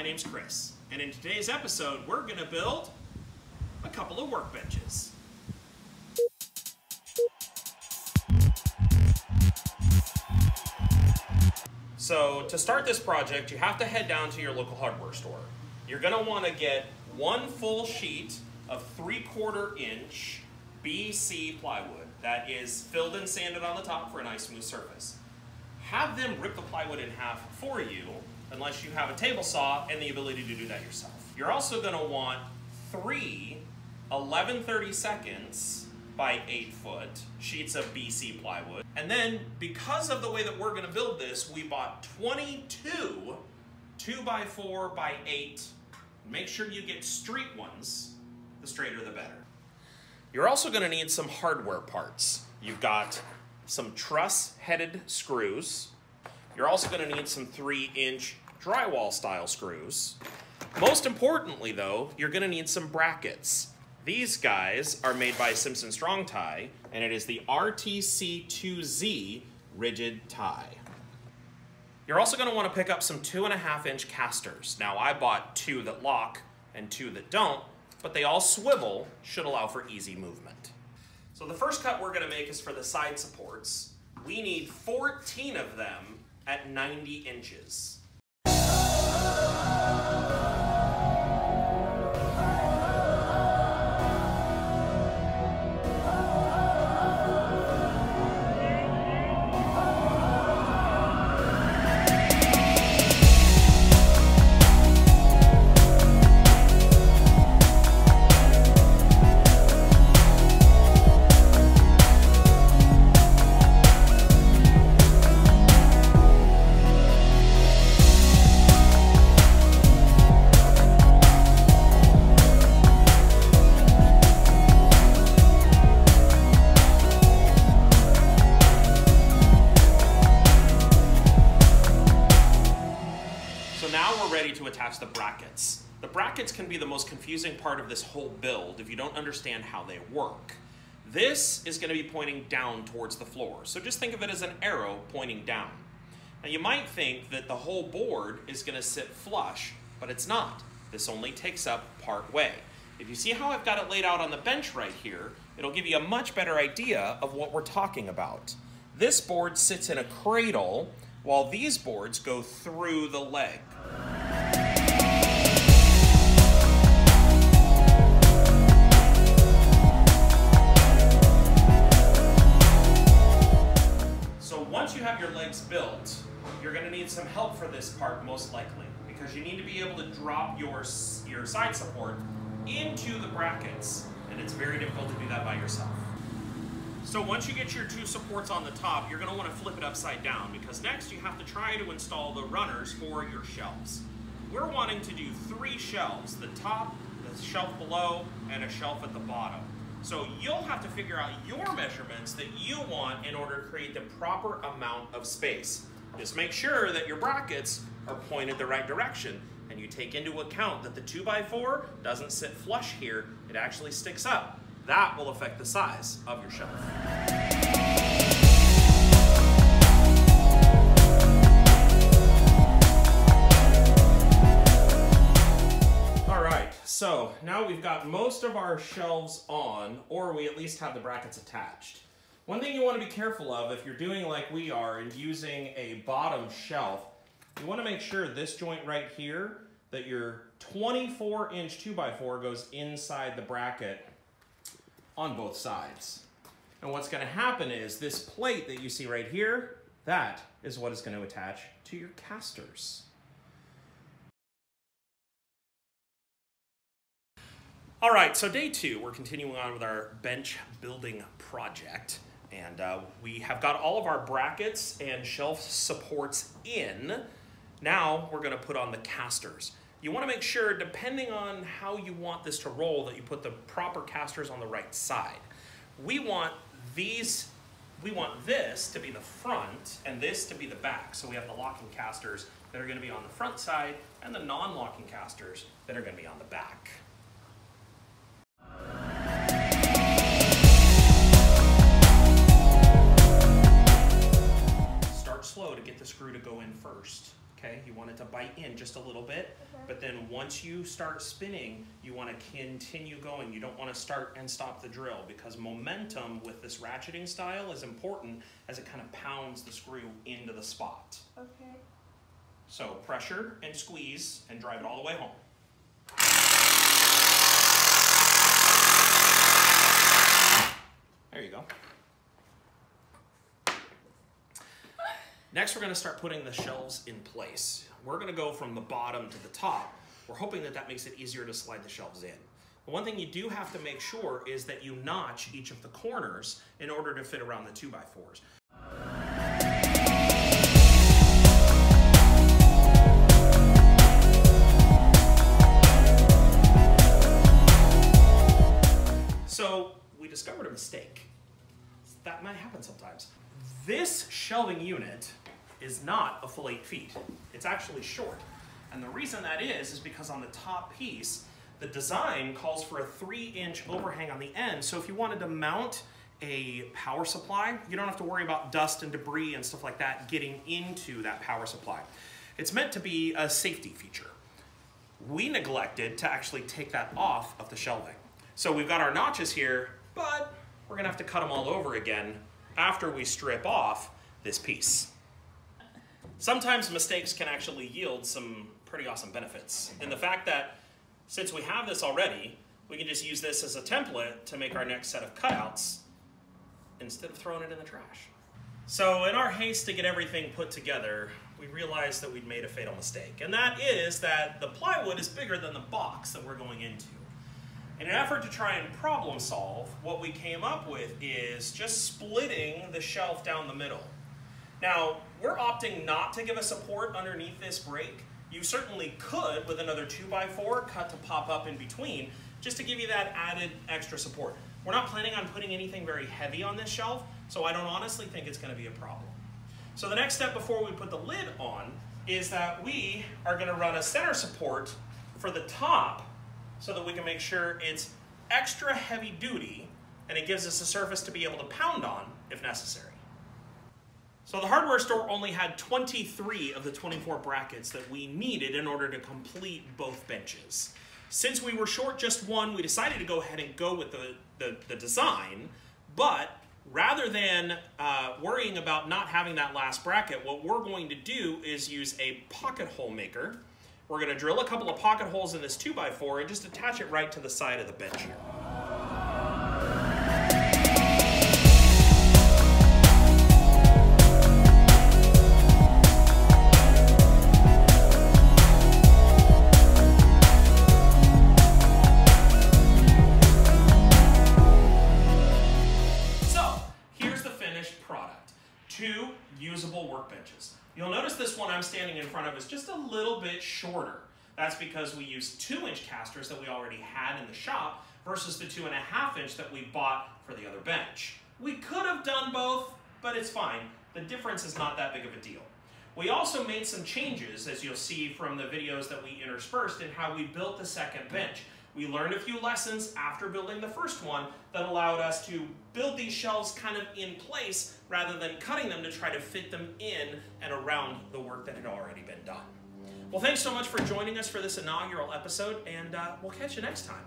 my name's Chris, and in today's episode we're going to build a couple of workbenches. So to start this project, you have to head down to your local hardware store. You're going to want to get one full sheet of 3/4 inch BC plywood that is filled and sanded on the top for a nice smooth surface. Have them rip the plywood in half for you, unless you have a table saw and the ability to do that yourself. You're also going to want 3 11/32 by 8 foot sheets of BC plywood. And then, because of the way that we're going to build this, we bought 22 2x4 by 8. Make sure you get street ones. The straighter the better. You're also going to need some hardware parts. You've got some truss-headed screws. You're also going to need some 3-inch drywall style screws. Most importantly though, you're going to need some brackets. These guys are made by Simpson Strong Tie, and it is the RTC2Z rigid tie. You're also going to want to pick up some 2.5-inch casters. Now I bought 2 that lock and 2 that don't, but they all swivel, should allow for easy movement. So the first cut we're going to make is for the side supports. We need 14 of them at 90 inches. To attach the brackets. The brackets can be the most confusing part of this whole build if you don't understand how they work. This is going to be pointing down towards the floor, so just think of it as an arrow pointing down. Now you might think that the whole board is going to sit flush, but it's not. This only takes up part way. If you see how I've got it laid out on the bench right here, it'll give you a much better idea of what we're talking about. This board sits in a cradle, while these boards go through the leg. Once you have your legs built, you're going to need some help for this part most likely, because you need to be able to drop your side support into the brackets, and it's very difficult to do that by yourself. So once you get your 2 supports on the top, you're going to want to flip it upside down, because next you have to try to install the runners for your shelves. We're wanting to do 3 shelves, the top, the shelf below, and a shelf at the bottom. So you'll have to figure out your measurements that you want in order to create the proper amount of space. Just make sure that your brackets are pointed the right direction, and you take into account that the 2x4 doesn't sit flush here, it actually sticks up. That will affect the size of your shelf. So now we've got most of our shelves on, or we at least have the brackets attached. One thing you want to be careful of if you're doing like we are and using a bottom shelf, you want to make sure this joint right here, that your 24-inch 2x4 goes inside the bracket on both sides. And what's going to happen is this plate that you see right here, that is what is going to attach to your casters. All right, so day 2, we're continuing on with our bench building project, and we have got all of our brackets and shelf supports in. Now we're going to put on the casters. You want to make sure, depending on how you want this to roll, that you put the proper casters on the right side. We want this to be the front and this to be the back. So we have the locking casters that are going to be on the front side and the non-locking casters that are going to be on the back. Start slow to get the screw to go in first. Okay, you want it to bite in just a little bit, but then once you start spinning, you want to continue going. You don't want to start and stop the drill, because momentum with this ratcheting style is important as it kind of pounds the screw into the spot. Okay. So pressure and squeeze and drive it all the way home. There you go. Next, we're going to start putting the shelves in place. We're going to go from the bottom to the top. We're hoping that that makes it easier to slide the shelves in. But one thing you do have to make sure is that you notch each of the corners in order to fit around the 2x4s. So we discovered a mistake. That might happen sometimes. This shelving unit is not a full 8 feet. It's actually short. And the reason that is because on the top piece, the design calls for a 3-inch overhang on the end. So if you wanted to mount a power supply, you don't have to worry about dust and debris and stuff like that getting into that power supply. It's meant to be a safety feature. We neglected to actually take that off of the shelving. So we've got our notches here, but we're gonna have to cut them all over again after we strip off this piece. Sometimes mistakes can actually yield some pretty awesome benefits. And the fact that since we have this already, we can just use this as a template to make our next set of cutouts instead of throwing it in the trash. So in our haste to get everything put together, we realized that we'd made a fatal mistake. And that is that the plywood is bigger than the box that we're going into. In an effort to try and problem solve, what we came up with is just splitting the shelf down the middle. Now, we're opting not to give a support underneath this break. You certainly could, with another 2x4 cut to pop up in between, just to give you that added extra support. We're not planning on putting anything very heavy on this shelf, so I don't honestly think it's going to be a problem. So the next step before we put the lid on is that we are going to run a center support for the top so that we can make sure it's extra heavy duty and it gives us a surface to be able to pound on if necessary. So the hardware store only had 23 of the 24 brackets that we needed in order to complete both benches. Since we were short just one, we decided to go ahead and go with the design, but rather than worrying about not having that last bracket, what we're going to do is use a pocket hole maker. We're going to drill a couple of pocket holes in this 2x4 and just attach it right to the side of the bench here. Two usable workbenches. You'll notice this one I'm standing in front of is just a little bit shorter. That's because we used 2-inch casters that we already had in the shop versus the 2.5-inch that we bought for the other bench. We could have done both, but it's fine. The difference is not that big of a deal. We also made some changes, as you'll see from the videos that we interspersed, in how we built the second bench. We learned a few lessons after building the first one that allowed us to build these shelves kind of in place rather than cutting them to try to fit them in and around the work that had already been done. Well, thanks so much for joining us for this inaugural episode, and we'll catch you next time.